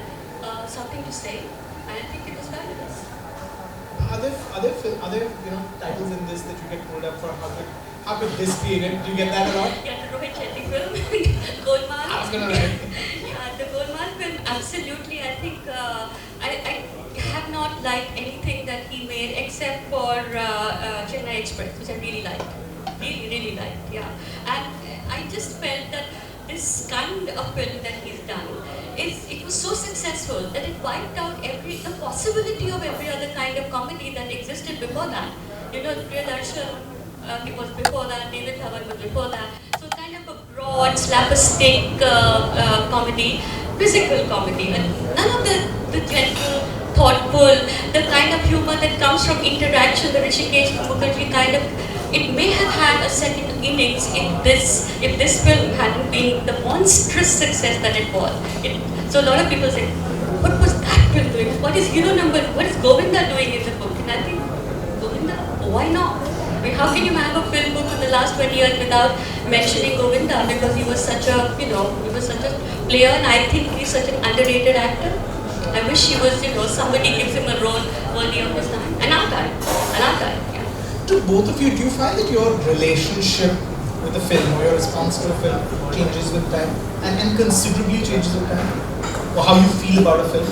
something to say, and I think it was fabulous. Other titles in this that you get pulled up for? How could this be? Do you get that a lot? Yeah, the Rohit Shetty film, Golmaal. I was gonna write. Yeah, the Golmaal film. Absolutely. I think I have not liked anything that he made except for Chennai Express, which I really liked. Really liked, yeah. And I just felt that this kind of film that he's done, it was so successful that it wiped out the possibility of every other kind of comedy that existed before that. Priyadarshan, it was before that, David Dhawan was before that. So kind of a broad, slapstick comedy, physical comedy, and none of the gentle, thoughtful, the kind of humor that comes from interaction, the Rishikesh Mukherjee kind of. It may have had a second innings if this film hadn't been the monstrous success that it was. So a lot of people say, what was that film doing? What is Govinda doing in the book? And I think, Govinda, why not? I mean, how can you have a film book in the last 20 years without mentioning Govinda? Because he was such a player, and I think he's such an underrated actor. I wish he was, somebody gives him a role worthy of his time. An archive. To both of you, do you find that your relationship with the film or your response to a film changes with time and considerably changes with time? Or how you feel about a film?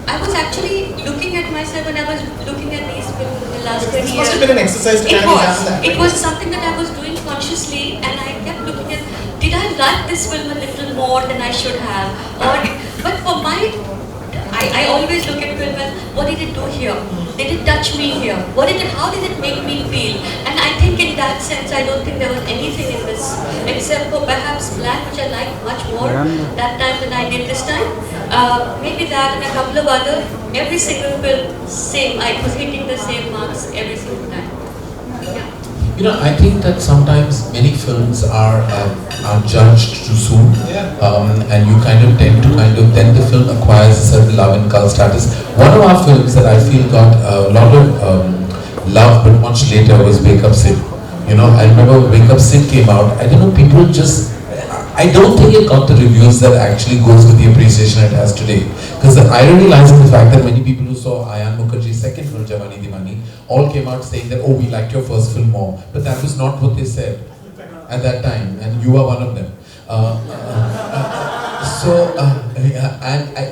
I was actually looking at myself when I was looking at these films in the last 20 years. This must have been an exercise to kind of examine that. It was something that I was doing consciously, and I kept looking at, did I like this film a little more than I should have? But for I always look at film as, what did it do here? Did it touch me here? How did it make me feel? And I think in that sense, I don't think there was anything in this, except for perhaps Black, which I liked much more that time than I did this time. Maybe that and a couple of other, every single film, same. I was hitting the same marks every single time. Yeah. I think that sometimes many films are judged too soon, and you kind of tend to then the film acquires a certain love and cult status. One of our films that I feel got a lot of love but much later was Wake Up Sid. I remember Wake Up Sid came out. I don't know, people just, I don't think it got the reviews that actually goes with the appreciation it has today. Because the irony lies in the fact that many people who saw Ayan Mukherjee's second film, Jawani Diwani, all came out saying that, oh, we liked your first film more. But that was not what they said at that time, and you are one of them.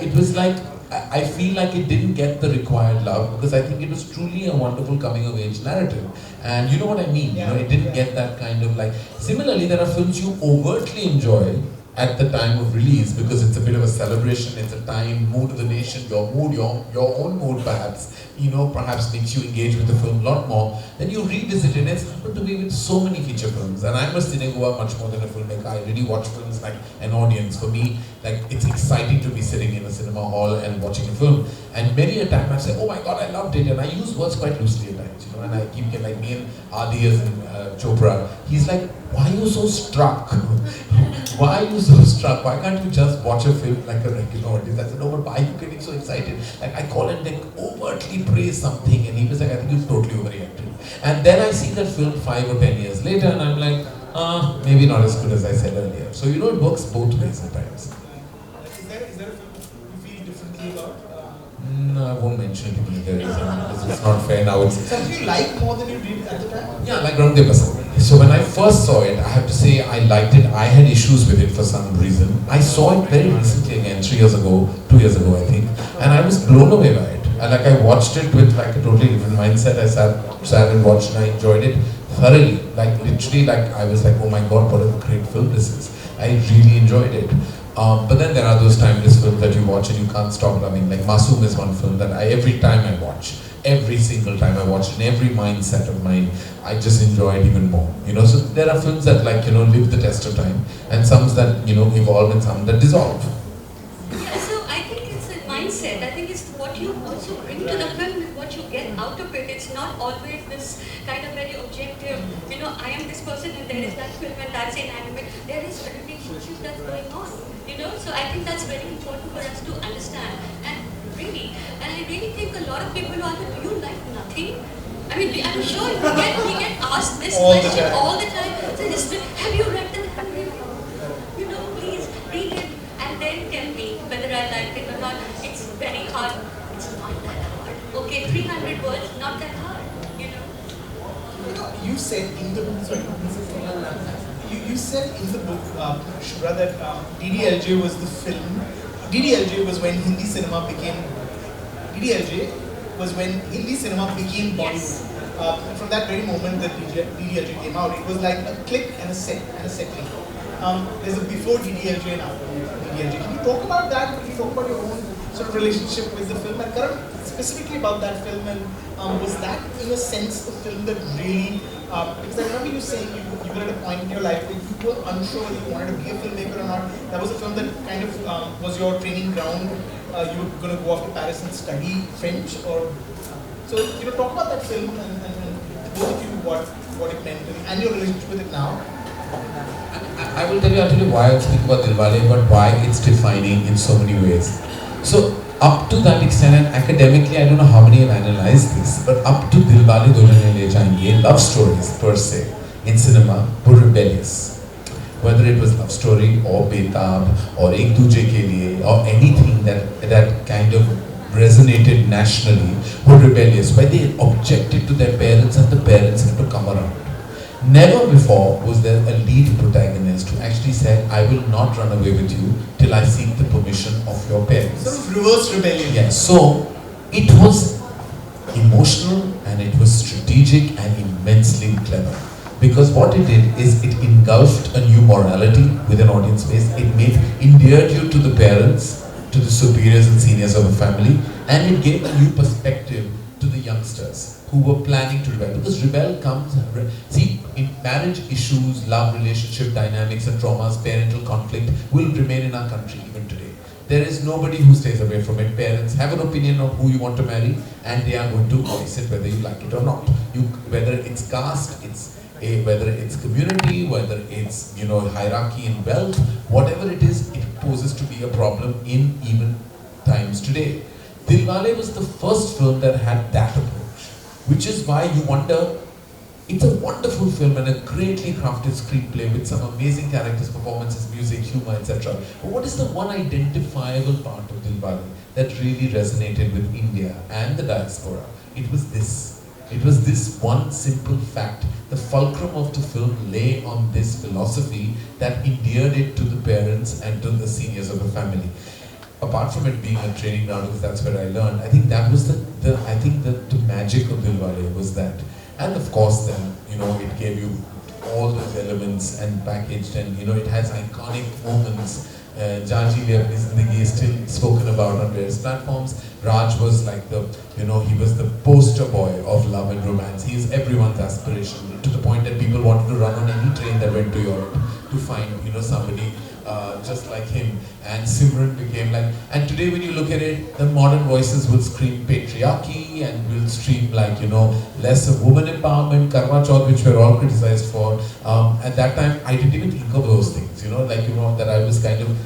It was like, I feel like it didn't get the required love, because I think it was truly a wonderful coming of age narrative. And you know what I mean? It didn't get that kind of like. Similarly, there are films you overtly enjoy, at the time of release, because it's a bit of a celebration, it's a time, mood of the nation, your mood, your own mood perhaps, perhaps makes you engage with the film a lot more, then you revisit it. It's happened to me with so many feature films, and I'm a cinegoer much more than a filmmaker. I really watch films like an audience. For me, like, it's exciting to be sitting in a cinema hall and watching a film, and many a time I say, oh my god, I loved it, and I use words quite loosely at times, and I keep getting, like me and Adi as in Chopra, he's like, why are you so struck? Why are you so struck? Why can't you just watch a film like a regular audience? I said, no, but why are you getting so excited? Like, I call and like overtly praise something, and he was like, I think you've totally overreacted. And then I see that film 5 or 10 years later, and I'm like, maybe not as good as I said earlier. So, it works both ways at times. Is there a film you feel differently about? No, I won't mention it because it's not fair now. Something you like more than you did at the time? Yeah, like Ramdev Basant. So when I first saw it, I have to say I liked it. I had issues with it for some reason. I saw it very recently again, 2 years ago, I think, and I was blown away by it. And like, I watched it with like a totally different mindset. I sat and watched, and I enjoyed it thoroughly. Like, literally, like, I was like, oh my god, what a great film this is. I really enjoyed it. But then there are those timeless films that you watch and you can't stop loving. Like Masoom is one film that every time I watch, every single time I watch, in every mindset of mine, I just enjoy it even more. So there are films that live the test of time, and some that evolve, and some that dissolve. Yeah, so I think it's a mindset. I think it's what you also bring to the film, is what you get out of it. It's not always this kind of very objective, I am this person and there is that film and that's inanimate. There is a relationship that's going on, so I think that's very important for us to understand. And I really think a lot of people are like, do you like nothing? I mean, I'm sure we get asked this question all the time. So just, have you read the please read it and then tell me whether I liked it or not. It's very hard. It's not that hard. Okay, 300 words, not that hard, You said in the book, you said in the book, Shubhra, that DDLJ was the film. DDLJ was when Hindi cinema became. DDLJ was when Hindi cinema became Bollywood. Yes. From that very moment that DDLJ came out, it was like a click and a settling. There's a before DDLJ and after DDLJ. Can you talk about that? Can you talk about your own sort of relationship with the film? And Karan, specifically about that film, and was that in a sense the film that really, because I remember you saying you were at a point in your life where you were unsure whether you wanted to be a filmmaker or not. That was a film that kind of was your training ground. You were going to go off to Paris and study French, or so talk about that film and both of you what it meant and your relationship with it now. I will tell you actually why I speak about Dilwale, but why it's defining in so many ways. So up to that extent, and academically, I don't know how many have analyzed this, but up to Dilwale Dulhaniya Le Jayenge, love stories per se in cinema were rebellious. Whether it was love story or Betab or Ek Duje Ke Liye or anything that kind of resonated nationally were rebellious, where they objected to their parents and the parents had to come around. Never before was there a lead protagonist who actually said, I will not run away with you till I seek the permission of your parents. Sort of reverse rebellion. Yeah, so it was emotional and it was strategic and immensely clever. Because what it did is it engulfed a new morality with an audience base. It endeared you to the parents, to the superiors and seniors of a family, and it gave a new perspective to the youngsters who were planning to rebel. Because rebel comes, see, in marriage issues, love, relationship dynamics and traumas, parental conflict will remain in our country even today. There is nobody who stays away from it. Parents have an opinion of who you want to marry, and they are going to voice it whether you like it or not. Whether it's caste, whether it's community, whether it's hierarchy and wealth, whatever it is, it poses to be a problem in even times today. Dilwale was the first film that had that approach, which is why you wonder, it's a wonderful film and a greatly crafted screenplay with some amazing characters, performances, music, humor, etc. But what is the one identifiable part of Dilwale that really resonated with India and the diaspora? It was this. It was this one simple fact. The fulcrum of the film lay on this philosophy that endeared it to the parents and to the seniors of the family. Apart from it being a training ground, because that's where I learned, I think that was the magic of Dilwale was that. And of course then, it gave you all those elements and packaged, and it has iconic moments. Jaji Lev is still spoken about on various platforms. Raj was like he was the poster boy of love and romance. He is everyone's aspiration, to the point that people wanted to run on any train that went to Europe to find, somebody just like him. And Simran became like, and today when you look at it, the modern voices will scream patriarchy and will scream like, less of woman empowerment, Karma Chauth, which we're all criticized for. At that time, I didn't even think of those things, that I was kind of,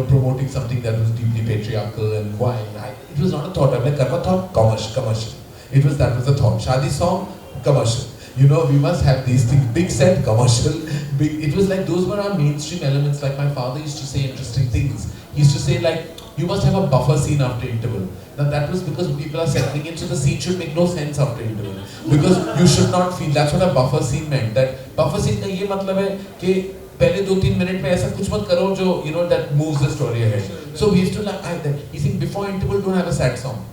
promoting something that was deeply patriarchal and why. It was not a thought. I'm like, Karma thought, commercial. That was the thought. Shadi song, commercial. We must have these things. Big set, commercial. Big. It was like those were our mainstream elements. Like my father used to say interesting things. He used to say like, you must have a buffer scene after interval. Now that was because people are settling in, so the scene should make no sense after interval. Because you should not feel, that's what a buffer scene meant. That buffer scene का ये मतलब है कि पहले 2-3 minute में ऐसा कुछ मत करो जो that moves the story ahead. So we used to like, he said before interval don't have a sad song.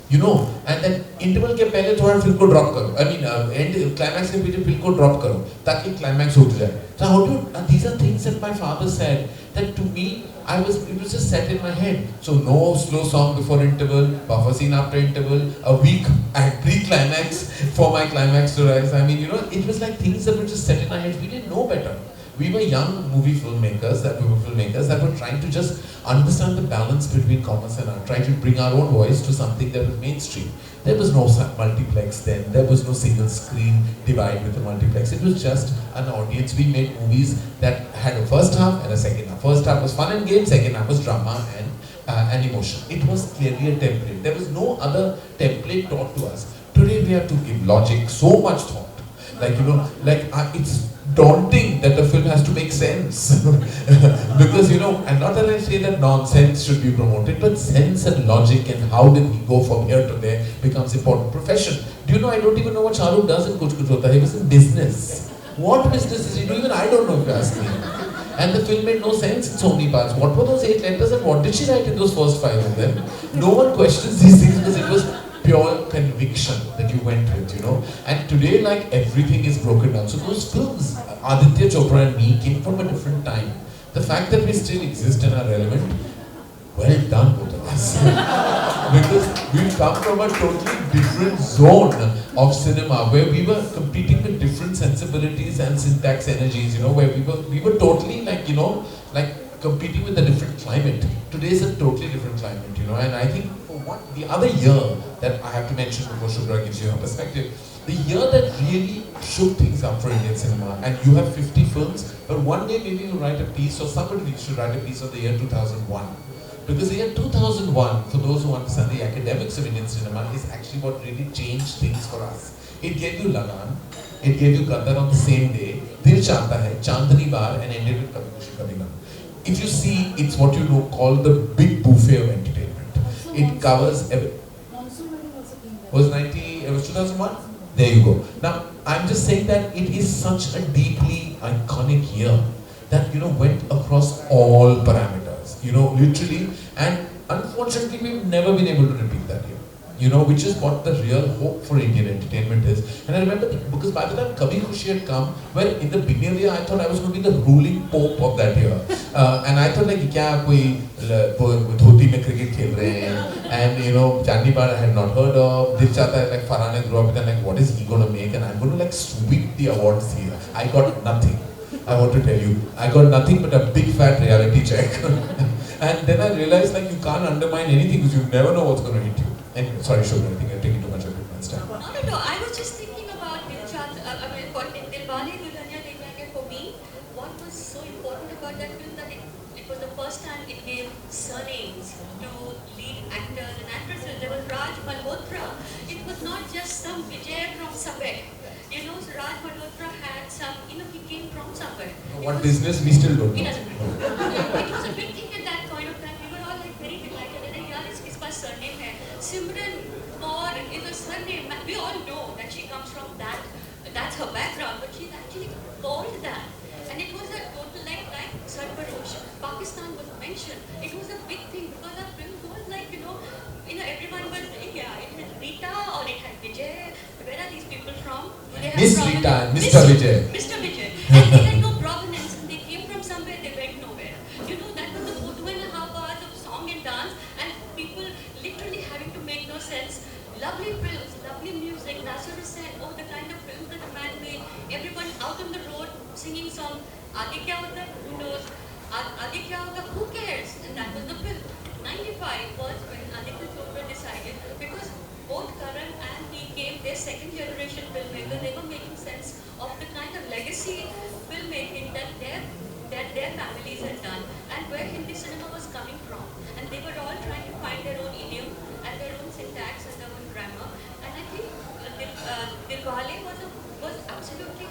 And then interval के पहले थोड़ा फिल्म को drop करो. I mean, end climax के पीछे फिल्म को drop करो ताकि climax उठ जाए. So how do you, these are things that my father said that to me, it was just set in my head. So no slow song before interval, buffer scene after interval, a week at pre-climax for my climax to rise. I mean, it was like things that were just set in our heads. We didn't know better. We were young filmmakers that were trying to just understand the balance between commerce and art, trying to bring our own voice to something that was mainstream. There was no multiplex then, there was no single screen divide with the multiplex. It was just an audience. We made movies that had a first half and a second half. First half was fun and games, second half was drama and emotion. It was clearly a template. There was no other template taught to us. Today we have to give logic so much thought. It's daunting that the film has to make sense. Because, and not that I say that nonsense should be promoted, but sense and logic and how did we go from here to there becomes important. Profession. Do you know, I don't even know what Shahrukh does in Kuch Kuch Hota Hai. He was in business. What business is he doing? Even I don't know if you ask me. And the film made no sense in so many parts. What were those 8 letters and what did she write in those first 5 of them? No one questions these things because it was pure conviction that you went with, And today, like, everything is broken down. So those films, Aditya Chopra and me, came from a different time. The fact that we still exist and are relevant, well done, both of us. Because we come from a totally different zone of cinema, where we were competing with different sensibilities and syntax energies, where we were totally like competing with a different climate. Today is a totally different climate, and I think the other year that I have to mention before Shubhra gives you her perspective, the year that really shook things up for Indian cinema, and you have 50 films, but one day maybe you'll write a piece, or somebody should write a piece of the year 2001. Because the year 2001, for those who understand the academics of Indian cinema, is actually what really changed things for us. It gave you Lagan, it gave you Gaddar on the same day, Dil Chahta Hai, Chandni Bar, and ended with Kabhi Khushi Kabhi Gham. If you see, it's what you call the big buffet of entertainment. It covers everything. It was 2001? There you go. Now, I'm just saying that it is such a deeply iconic year that, went across all parameters, literally. And unfortunately, we've never been able to repeat that year. Which is what the real hope for Indian entertainment is. And I remember, because by the time Kabhi Khushi had come, well, in the beginning of the year, I thought I was going to be the ruling pope of that year. And I thought, like, kya koi dhoti mein cricket khel rahe hain? And, Chandni Bar I had not heard of. Dil Chahta Hai, like, Farhan grew up with, and like, what is he going to make? And I'm going to, like, sweep the awards here. I got nothing. I want to tell you. I got nothing but a big fat reality check. And then I realized, like, you can't undermine anything because you never know what's going to hit you. Anyway, sorry, Shubhra, I think I'm taking too much of your time. No. I was just thinking about Dilwale Dulhania Le Jayenge for me. What was so important about that film that it was the first time it gave surnames to lead actors and actresses. There was Raj Malhotra. It was not just some Vijay from somewhere. Raj Malhotra had some, he came from somewhere. What business we still don't know. He doesn't know. It was a big thing at that point of time. We were all like very delighted. And yaar, iska surname hai. Simran Kaur is a surname. We all know that she comes from that's her background, but she's actually called that. And it was a total like Sarfarosh. Pakistan was mentioned. It was a big thing because our film was like, everyone was, it had Rita or it had Vijay. Where are these people from? Miss Rita and Mr. Vijay. Mr. Vijay. And they had no provenance, and they came from somewhere, they went nowhere. You know, that was the 2.5 hours of song and dance, and people literally having to make no sense. Lovely films, lovely music. Nasser said, oh, the kind of films that the man made. Everyone out on the road singing songs. Aage kya hota? Who knows? Aage kya hoga? Who cares? And that was the film. 95 was when Aditya Chopra decided, because both Karan and he came, their second generation filmmaker, they were making sense of the kind of legacy filmmaking that their families had done and where Hindi cinema was coming from. And they were all trying to find their own idiom and their own syntax and their own grammar. And I think Dilwale was absolutely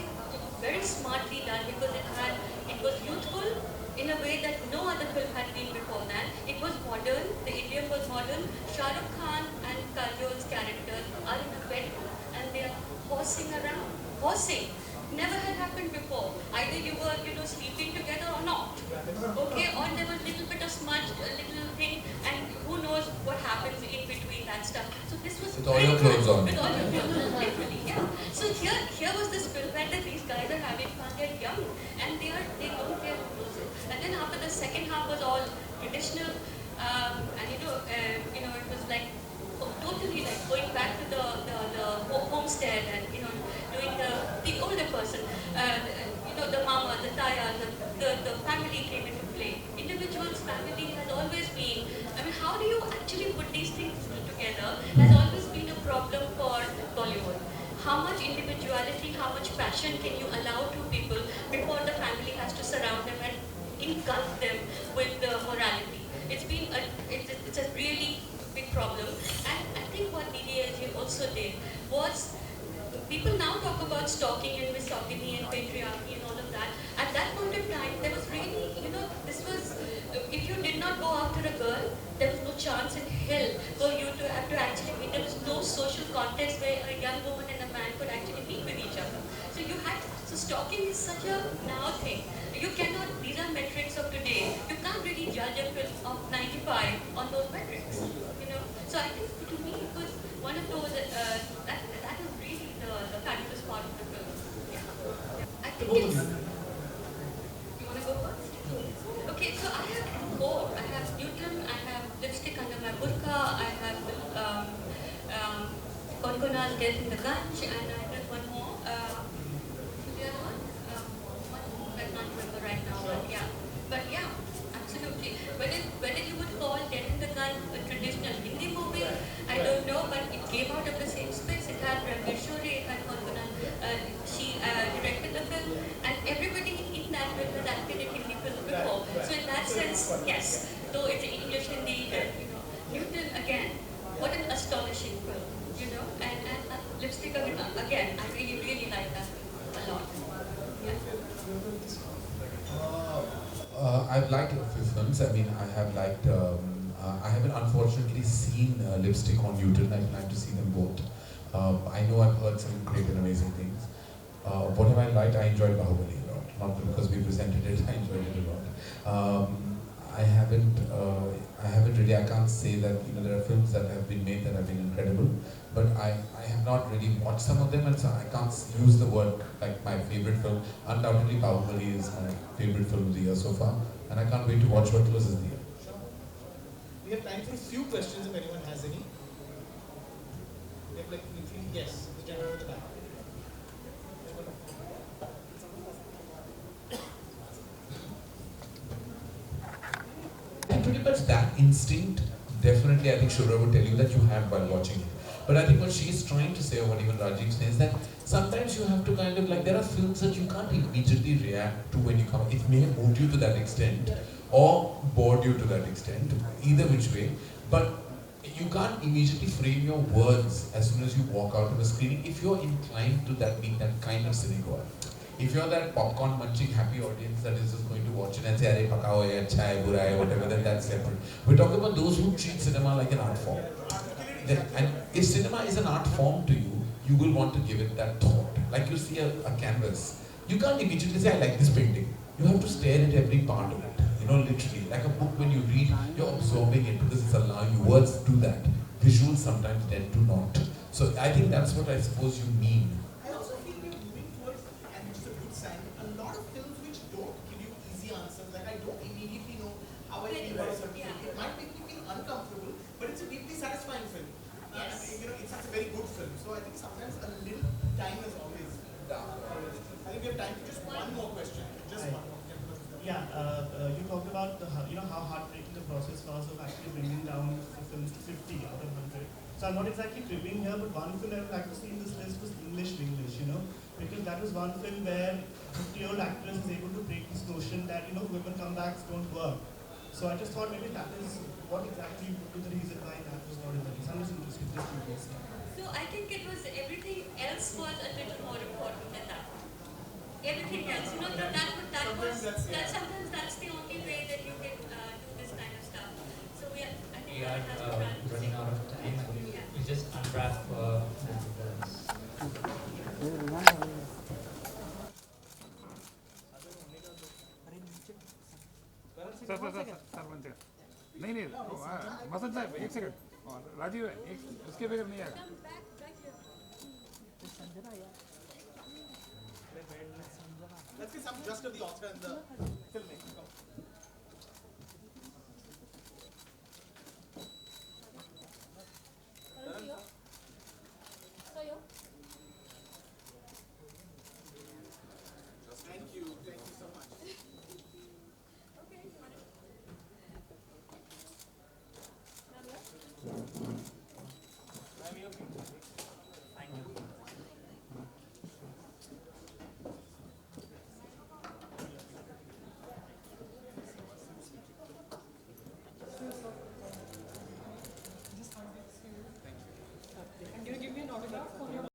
very smartly done because it was youthful in a way that no other film had been before that. It was modern, the idiom was modern. Shah Rukh Khan and Kajol's characters are in a bedroom and they are horsing around. Horsing. Never had happened before. Either you were, sleeping together or not. Okay, or there was a little bit of smudge, a little thing, and who knows what happens in between that stuff. So this was with all your clothes on. With all your clothes on, literally, yeah. So here was this film where these guys are having fun, they're young, and they don't care who knows it. And then after the second half was all traditional, and it was like totally like going back to the homestead and doing the older person, the mama, the taya, the family came into play. Individual's family has always been, how do you actually put these things together has always been a problem for Bollywood. How much individuality, how much passion can you allow to people before the family has to surround them and engulf them with the morality? It's a really big problem. And I think what DDLJ also did was, people now talk about stalking and misogyny and patriarchy and all of that. At that point of time, there was really, this was, if you did not go after a girl, there was no chance in hell for you to have to actually meet. There was no social context where a young woman and a man could actually meet with each other. So stalking is such a now thing. You cannot, these are metrics of today. You can't really judge a film of 95 on those metrics. So I think to me it was one of those, that is really the fabulous part of the film. Yeah. I think it's, you want to go first? Okay, so I have four. I have Newton, I have Lipstick Under My Burqa, I have Konkona's Death in the Ganj, and I have one more. The other one? I can't remember right now, but yeah, absolutely. Whether you would call Death in the Ganj a traditional Hindi movie, I don't know, but it came out of the same space. It had Rameshwari, it had Konkona. She directed the film, and everybody in that film has acted in Hindi films before. So in that sense, yes, though it's English Hindi, and Newton again, what an astonishing film, and Lipstick again, I really, really like that film a lot. Yeah. I've liked a few films. I have liked. I haven't unfortunately seen Lipstick or Newton. I plan to see them both. I know I've heard some great and amazing things. What have I liked? I enjoyed Bahubali a lot. Not because we presented it. I enjoyed it a lot. I haven't really. I can't say that there are films that have been made that have been incredible, but I have not really watched some of them, and so I can't use the word like my favorite film. Undoubtedly, Bahubali is my favorite film of the year so far, and I can't wait to watch what closes the year. We have time for a few questions if anyone has any. We have yes, the gentleman at the back. And pretty much that instinct, definitely I think Shubhra would tell you that you have while watching it. But I think what she's trying to say, or what even Rajiv says, is that sometimes you have to kind of there are films that you can't immediately react to when you come. It may have moved you to that extent, or bored you to that extent, either which way. But you can't immediately frame your words as soon as you walk out of a screening if you're inclined to being that kind of cinegoer. If you're that popcorn munching happy audience that is just going to watch it and say, "Arey paka hai, acha hai, bura hai," whatever, then that's separate. We're talking about those who treat cinema like an art form. And if cinema is an art form to you, you will want to give it that thought. Like you see a canvas, you can't immediately say, "I like this painting." You have to stare at every part of it. Literally, like a book when you read, you're absorbing it because it's allowing you. Words do that. Visuals sometimes tend to not. So I think that's what I suppose you mean. I also feel we're moving towards, and which is a good sign, a lot like I don't immediately know how I feel about a certain film. It might make me feel uncomfortable, but it's a deeply satisfying film. Yes. It's a very good film. So I think sometimes a little time is always. I think we have time for just one more question. Just one more. Yeah, you talked about how heartbreaking the process was of actually bringing down the films to 50 out of 100. So I'm not exactly cribbing here, but one film I would like to see in this list was English, because that was one film where 50-year-old actress is able to break this notion that women comebacks don't work. So I just thought maybe that is what exactly would be the reason why that was not in the list. I'm just interested in this. So I think it was everything else was a little more important than that. Everything else, sometimes that's the only way that you can do this kind of stuff. So I think We are running out of time. We just unwrap sir नहीं नहीं मसन साहब एक second Rajiv है एक उसके बगैर नहीं आएगा Let's get some just of the Oscar and the filmmaking.